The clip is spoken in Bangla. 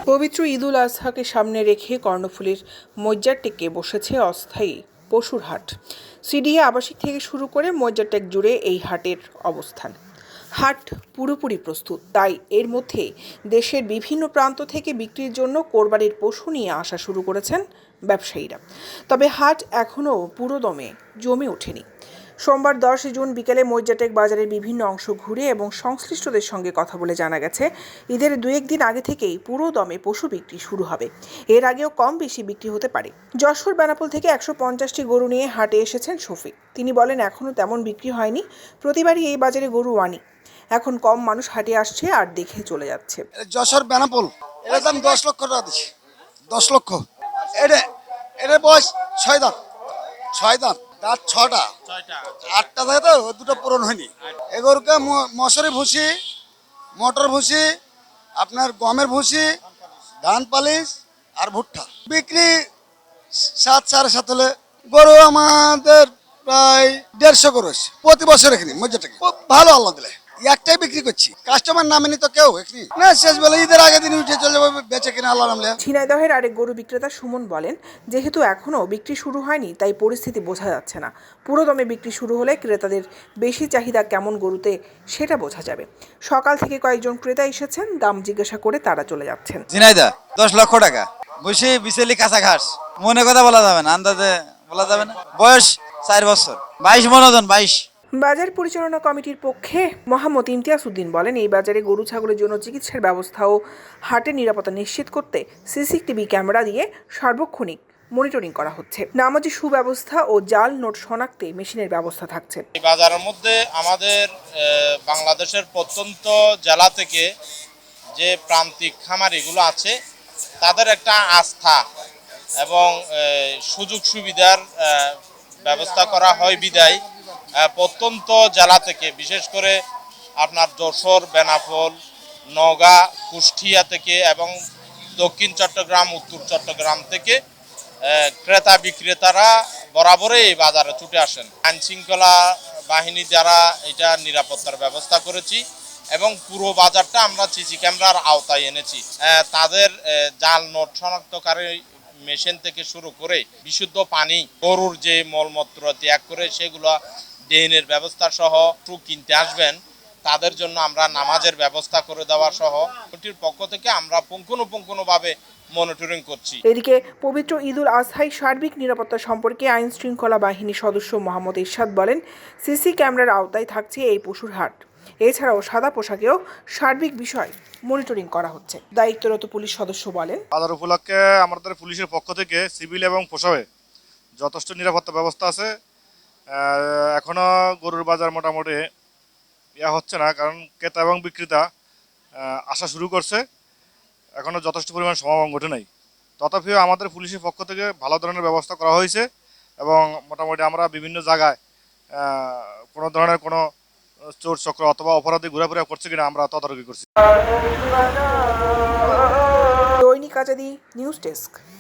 পবিত্র ঈদুল আজহাকে সামনে রেখে কর্ণফুলীর মজ্জারটেকে বসেছে অস্থায়ী পশুর হাট। সিডিএ আবাসিক থেকে শুরু করে মজ্জারটেক জুড়ে এই হাটের অবস্থান। হাট পুরোপুরি প্রস্তুত, তাই এর মধ্যে দেশের বিভিন্ন প্রান্ত থেকে বিক্রির জন্য কোরবানির পশু নিয়ে আসা শুরু করেছেন ব্যবসায়ীরা। তবে হাট এখনও পুরোদমে জমে ওঠেনি। সোমবার 10 জুন বিকেলে মজ্জারটেক বাজারের বিভিন্ন অংশ ঘুরে এবং সংশ্লিষ্টদের সঙ্গে কথা বলে জানা গেছে, ঈদের 2-1 দিন আগে থেকেই পুরো দমে পশু বিক্রি শুরু হবে। এর আগেও কম বেশি বিক্রি হতে পারে। যশোর বেনাপোল থেকে 150টি গরু নিয়ে হাটে এসেছেন শফিক। তিনি বলেন, এখনও তেমন বিক্রি হয়নি। প্রতিবারই এই বাজারে গরু আনি, এখন কম মানুষ হাটে আসছে আর দেখে চলে যাচ্ছে। যশোর বেনাপোল এর দাম 10 লক্ষ টাকা দিচ্ছি। 10 লক্ষ। এটা বয়স 6 দাঁত। 6 দাঁত, দাঁত 6টা, 8টা থাকে তো, 2টো পূরণ হয়নি। এগুলোকে মশারি ভুসি, মটর ভুসি, আপনার গমের ভুসি, ধান পালিশ আর ভুট্টা বিক্রি 7-7.5 হলে। গরু আমাদের প্রায় 150 গরু আছে প্রতি বছর এখানে মজ্জারটেকে। খুব ভালো, আল্লাহ দিলে একটাই বিক্রি করছি, কাস্টমার নামেনি তো কেউ এখানে না। শেষ বেলা ঈদের আগে দিন উঠে চলে যাবে বেচে কিনা আল্লাহ নামলে। ঝিনাইদহের আরেক গরু বিক্রেতা সুমন বলেন, যেহেতু এখনও বিক্রি শুরু হয়নি তাই পরিস্থিতি বোঝা যাচ্ছে না। পুরো দমে বিক্রি শুরু হলে ক্রেতাদের বেশি চাহিদা কেমন গরুতে সেটা বোঝা যাবে। সকাল থেকে কয়েকজন ক্রেতা এসেছেন, দাম জিজ্ঞাসা করে তারা চলে যাচ্ছেন। ঝিনাইদহ 10 লক্ষ টাকা বসে বিচেলি কাঁচা ঘাস, মনে কথা বলা যাবে না, আন্দাজে বলা যাবে না। বয়স 4 বছর, 22 মন ওজন, 22। বাজার পরিচালনা কমিটির পক্ষে মোহাম্মদ ইমতিয়াজ উদ্দিন বলেন, এই বাজারে গরু ছাগলের জন্য চিকিৎসার ব্যবস্থা ও হাটের নিরাপত্তা নিশ্চিত করতে সিসিটিভি ক্যামেরা দিয়ে সার্বক্ষণিক মনিটরিং করা হচ্ছে। নামাজি সুব্যবস্থা ও জাল নোট শনাক্তে মেশিনের ব্যবস্থা থাকছে। এই বাজারের মধ্যে আমাদের বাংলাদেশের প্রত্যন্ত জেলা থেকে যে প্রান্তিক খামারিগুলো আছে তাদের একটা আস্থা এবং সুযোগ সুবিধার ব্যবস্থা করা হয় বিদায় প্রত্যন্ত জেলা থেকে, বিশেষ করে আপনার যশোর, বেনাপোল, নওগাঁ, কুষ্টিয়া থেকে এবং দক্ষিণ চট্টগ্রাম, উত্তর চট্টগ্রাম থেকে ক্রেতা বিক্রেতারা বরাবরই এই বাজারে ছুটে আসেন। আইন শৃঙ্খলা বাহিনী দ্বারা এটা নিরাপত্তার ব্যবস্থা করেছি এবং পুরো বাজারটা আমরা সিসি ক্যামেরার আওতায় এনেছি। তাদের জাল নোট শনাক্তকারী মেশিন থেকে শুরু করে বিশুদ্ধ পানি, গরুর যে মলমূত্র ত্যাগ করে সেগুলো ড্রেনের ব্যবস্থা সহ কিনতে আসবেন, তাদের জন্য আমরা নামাজের ব্যবস্থা করে দেওয়া সহ কমিটির পক্ষ থেকে আমরা পুঙ্খানুপুঙ্খভাবে মনিটরিং করছি। এদিকে পবিত্র ঈদুল আজহায় সার্বিক নিরাপত্তা সম্পর্কে আইন শৃঙ্খলা বাহিনীর সদস্য মোহাম্মদ ইরশাদ বলেন, সিসি ক্যামেরার আওতায় থাকছে এই পশুর হাট। এছাড়াও সাদা পোশাকেও সার্বিক বিষয় মনিটরিং করা হচ্ছে। দায়িত্বরত পুলিশ সদস্য বলেন, বাজার উপলক্ষে আমাদের পুলিশের পক্ষ থেকে সিভিল এবং পোশাকে যথেষ্ট নিরাপত্তা ব্যবস্থা আছে। এখনো গরুর বাজার মোটামুটি হচ্ছে না, কারণ ক্রেতা এবং বিক্রেতা আসা শুরু করছে। এখনো যথেষ্ট পরিমাণ সমাগম ঘটে নাই। তথাপিও আমাদের পুলিশের পক্ষ থেকে ভালো ধরনের ব্যবস্থা করা হয়েছে এবং মোটামুটি আমরা বিভিন্ন জায়গায় কোনো ধরনের কোনো চোর চক্র অথবা অপরাধী ঘোরাফেরা করছে কিনা আমরা তদারকি করছি। দৈনিক আজাদী নিউজ ডেস্ক।